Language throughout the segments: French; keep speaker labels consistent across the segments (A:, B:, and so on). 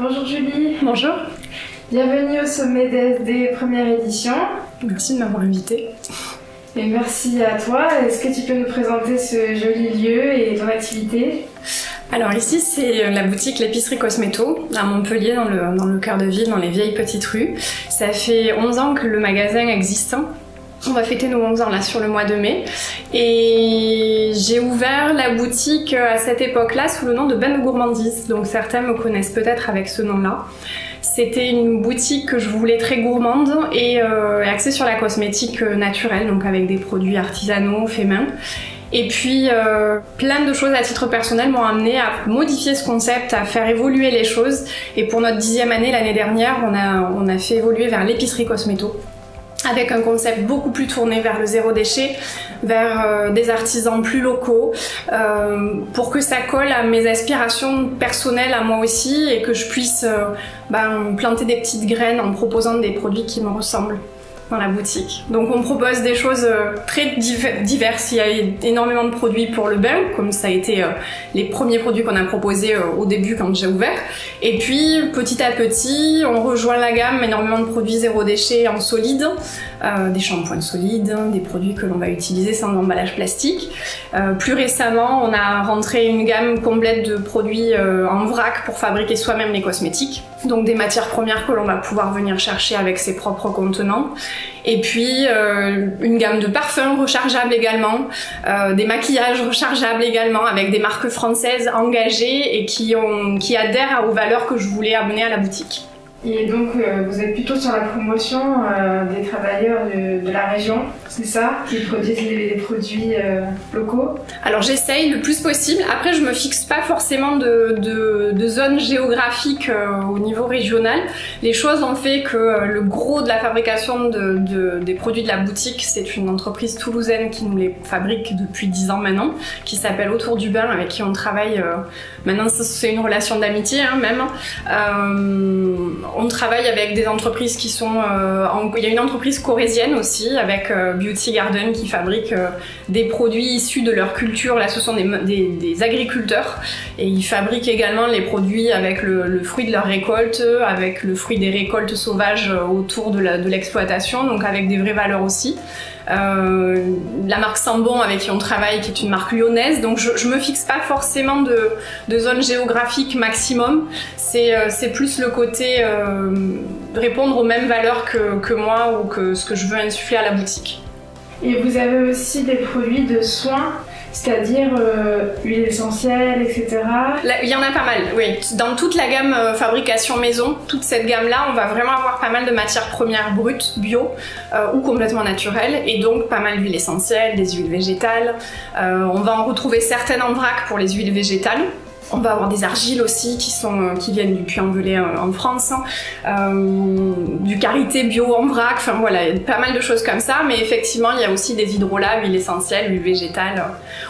A: Bonjour Julie.
B: Bonjour.
A: Bienvenue au sommet DSD première édition.
B: Merci de m'avoir invitée.
A: Et merci à toi. Est-ce que tu peux nous présenter ce joli lieu et ton activité?
B: Alors ici c'est la boutique l'épicerie Cosméto à Montpellier dans le cœur de ville, dans les vieilles petites rues. Ça fait 11 ans que le magasin existe. On va fêter nos 11 ans là sur le mois de mai et j'ai ouvert la boutique à cette époque-là sous le nom de Ben de Gourmandise, donc certains me connaissent peut-être avec ce nom-là. C'était une boutique que je voulais très gourmande et axée sur la cosmétique naturelle, donc avec des produits artisanaux faits main. Et puis plein de choses à titre personnel m'ont amené à modifier ce concept, à faire évoluer les choses. Et pour notre 10e année l'année dernière, on a fait évoluer vers l'épicerie Cosméto, avec un concept beaucoup plus tourné vers le zéro déchet, vers des artisans plus locaux, pour que ça colle à mes aspirations personnelles à moi aussi et que je puisse planter des petites graines en proposant des produits qui me ressemblent dans la boutique. Donc on propose des choses très diverses. Il y a énormément de produits pour le bain, comme ça a été les premiers produits qu'on a proposés au début quand j'ai ouvert. Et puis petit à petit, on rejoint la gamme, énormément de produits zéro déchet en solide, des shampoings solides, des produits que l'on va utiliser sans emballage plastique. Plus récemment, on a rentré une gamme complète de produits en vrac pour fabriquer soi-même les cosmétiques. Donc des matières premières que l'on va pouvoir venir chercher avec ses propres contenants. Et puis une gamme de parfums rechargeables également, des maquillages rechargeables également avec des marques françaises engagées et qui adhèrent aux valeurs que je voulais amener à la boutique.
A: Et donc vous êtes plutôt sur la promotion des travailleurs de la région, c'est ça? Qui produisent des produits locaux?
B: Alors j'essaye le plus possible. Après je me fixe pas forcément de zone géographique au niveau régional. Les choses ont fait que le gros de la fabrication des produits de la boutique, c'est une entreprise toulousaine qui nous les fabrique depuis 10 ans maintenant, qui s'appelle Autour du Bain, avec qui on travaille. Maintenant c'est une relation d'amitié même. On travaille avec des entreprises qui sont... il y a une entreprise corésienne aussi, avec Beauty Garden, qui fabrique des produits issus de leur culture. Là, ce sont des agriculteurs. Et ils fabriquent également les produits avec le fruit de leur récolte, avec le fruit des récoltes sauvages autour de l'exploitation, donc avec des vraies valeurs aussi. La marque Sambon avec qui on travaille, qui est une marque lyonnaise, donc je me fixe pas forcément de zone géographique maximum, c'est plus le côté répondre aux mêmes valeurs que moi ou que ce que je veux insuffler à la boutique.
A: Et vous avez aussi des produits de soins, c'est-à-dire huile essentielle, etc.
B: Là, il y en a pas mal, oui. Dans toute la gamme fabrication maison, toute cette gamme-là, on va vraiment avoir pas mal de matières premières brutes, bio ou complètement naturelles, et donc pas mal d'huiles essentielles, des huiles végétales. On va en retrouver certaines en vrac pour les huiles végétales. On va avoir des argiles aussi qui viennent du Puy-en-Velay en France, du karité bio en vrac, enfin voilà, il y a pas mal de choses comme ça, mais effectivement il y a aussi des hydrolats, huile essentielle, huile végétale.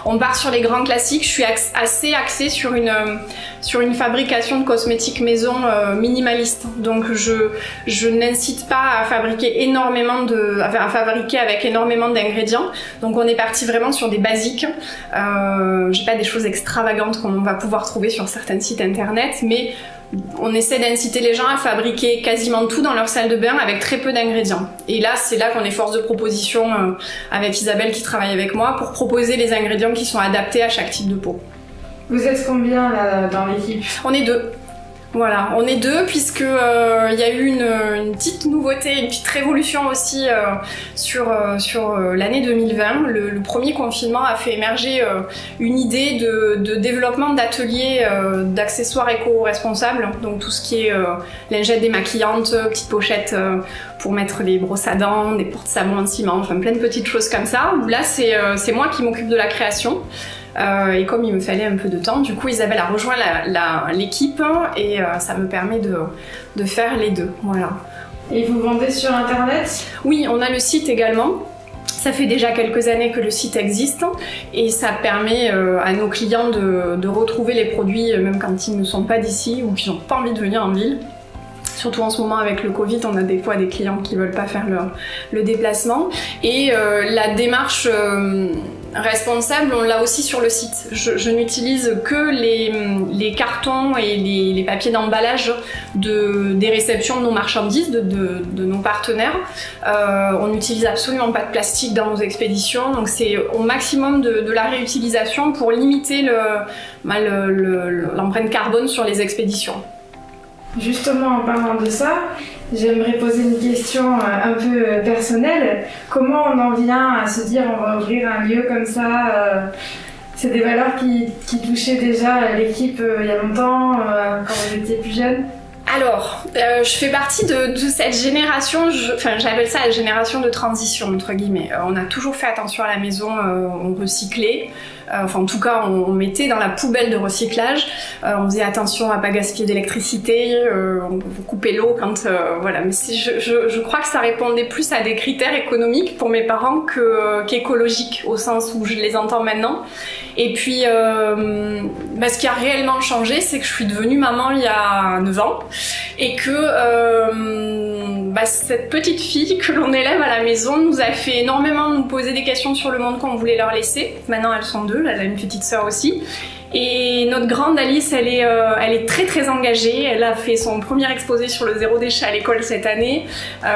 B: On part sur les grands classiques, je suis assez axée sur une fabrication de cosmétiques maison minimaliste, donc je n'incite pas à fabriquer avec énormément d'ingrédients, donc on est parti vraiment sur des basiques. J'ai pas des choses extravagantes comme on va pouvoir trouver sur certains sites internet, mais on essaie d'inciter les gens à fabriquer quasiment tout dans leur salle de bain avec très peu d'ingrédients. Et là, c'est là qu'on est force de proposition avec Isabelle qui travaille avec moi pour proposer les ingrédients qui sont adaptés à chaque type de peau.
A: Vous êtes combien là, dans l'équipe?
B: On est 2. Voilà, on est 2 puisque y a eu une petite nouveauté, une petite révolution aussi sur l'année 2020. Le premier confinement a fait émerger une idée de développement d'ateliers d'accessoires éco-responsables, donc tout ce qui est lingettes démaquillantes, petites pochettes pour mettre les brosses à dents, des porte-savons en ciment, enfin plein de petites choses comme ça. Où là c'est moi qui m'occupe de la création. Et comme il me fallait un peu de temps, du coup Isabelle a rejoint l'équipe et ça me permet de faire les deux. Voilà.
A: Et vous vendez sur internet?
B: Oui, on a le site également. Ça fait déjà quelques années que le site existe et ça permet à nos clients de retrouver les produits même quand ils ne sont pas d'ici ou qu'ils n'ont pas envie de venir en ville, Surtout en ce moment avec le Covid, on a des fois des clients qui veulent pas faire le déplacement. Et la démarche responsable, on l'a aussi sur le site. Je n'utilise que les cartons et les papiers d'emballage des réceptions de nos marchandises, de nos partenaires. On n'utilise absolument pas de plastique dans nos expéditions, donc c'est au maximum de la réutilisation pour limiter l'empreinte carbone sur les expéditions.
A: Justement, en parlant de ça, j'aimerais poser une question un peu personnelle. Comment on en vient à se dire on va ouvrir un lieu comme ça C'est des valeurs qui touchaient déjà l'équipe il y a longtemps, quand vous étiez plus jeune?
B: Alors, je fais partie de cette génération, j'appelle ça la génération de transition, entre guillemets. On a toujours fait attention à la maison, on recyclait, en tout cas on mettait dans la poubelle de recyclage, on faisait attention à pas gaspiller d'électricité, on coupait l'eau quand... voilà, mais je crois que ça répondait plus à des critères économiques pour mes parents qu'écologiques, au sens où je les entends maintenant. Et puis, ce qui a réellement changé, c'est que je suis devenue maman il y a 9 ans et que cette petite fille que l'on élève à la maison nous a fait énormément nous poser des questions sur le monde qu'on voulait leur laisser. Maintenant, elles sont 2, elle a une petite sœur aussi. Et notre grande Alice, elle est très très engagée. Elle a fait son premier exposé sur le zéro déchet à l'école cette année.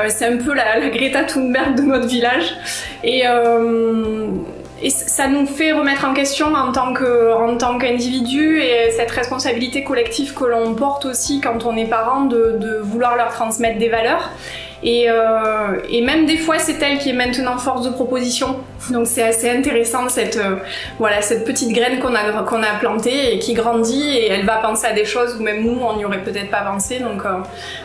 B: C'est un peu la Greta Thunberg de notre village. Et ça nous fait remettre en question en tant qu'individu et cette responsabilité collective que l'on porte aussi quand on est parent de vouloir leur transmettre des valeurs. Et même des fois, c'est elle qui est maintenant force de proposition. Donc c'est assez intéressant cette petite graine qu'on a plantée et qui grandit et elle va penser à des choses où même nous, on n'y aurait peut-être pas pensé. Donc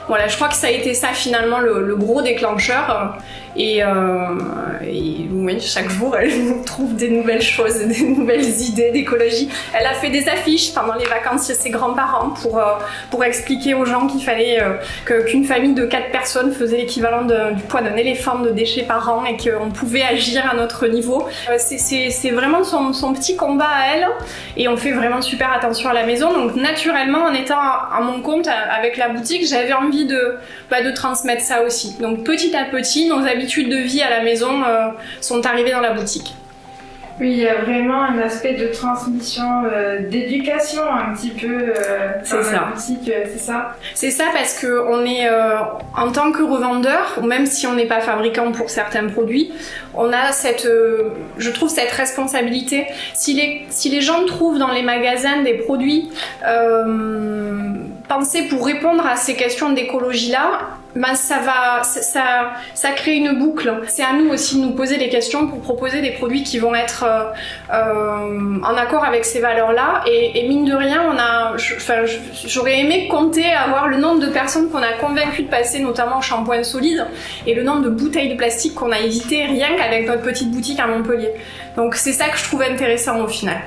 B: voilà, je crois que ça a été ça finalement le gros déclencheur. Et oui, chaque jour, elle nous trouve des nouvelles choses, des nouvelles idées d'écologie. Elle a fait des affiches pendant les vacances chez ses grands-parents pour expliquer aux gens qu'il fallait qu'une famille de 4 personnes faisait l'équivalent du poids d'un éléphant de déchets par an et qu'on pouvait agir à notre niveau. C'est vraiment son petit combat à elle et on fait vraiment super attention à la maison. Donc naturellement, en étant à mon compte avec la boutique, j'avais envie de transmettre ça aussi. Donc petit à petit, nos habitudes de vie à la maison sont arrivées dans la boutique.
A: Oui, il y a vraiment un aspect de transmission, d'éducation un petit peu
B: c'est ça.
A: La boutique, c'est ça.
B: C'est ça parce que on est en tant que revendeur, ou même si on n'est pas fabricant pour certains produits, on a je trouve cette responsabilité. Si les gens trouvent dans les magasins des produits pensés pour répondre à ces questions d'écologie là, ça crée une boucle. C'est à nous aussi de nous poser des questions pour proposer des produits qui vont être en accord avec ces valeurs-là. Et mine de rien, j'aurais aimé compter, avoir le nombre de personnes qu'on a convaincues de passer notamment au shampoing solide et le nombre de bouteilles de plastique qu'on a évité rien qu'avec notre petite boutique à Montpellier. Donc c'est ça que je trouve intéressant au final.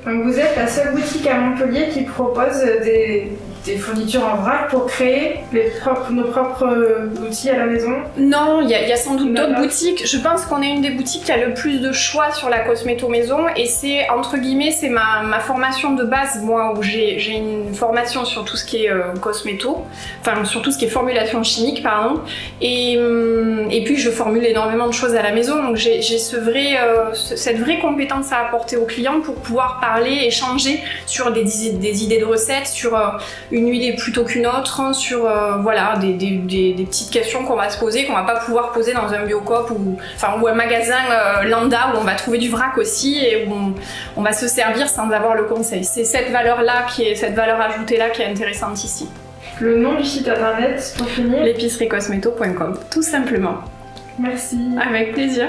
A: Donc vous êtes la seule boutique à Montpellier qui propose des fournitures en vrac pour créer nos propres outils à la maison? Non,
B: il y a sans doute d'autres boutiques. Je pense qu'on est une des boutiques qui a le plus de choix sur la cosméto maison et c'est entre guillemets c'est ma formation de base, moi, où j'ai une formation sur tout ce qui est cosméto, enfin sur tout ce qui est formulation chimique, pardon, et puis je formule énormément de choses à la maison, donc j'ai cette vraie compétence à apporter aux clients pour pouvoir parler, échanger sur des idées de recettes, sur une huile plutôt qu'une autre, sur voilà, des petites questions qu'on va se poser, qu'on va pas pouvoir poser dans un Biocoop ou un magasin lambda où on va trouver du vrac aussi et où on va se servir sans avoir le conseil. C'est cette valeur-là, cette valeur ajoutée-là qui est intéressante ici.
A: Le nom du site internet pour finir?
B: L'épiceriecosmeto.com, tout simplement.
A: Merci.
B: Avec plaisir.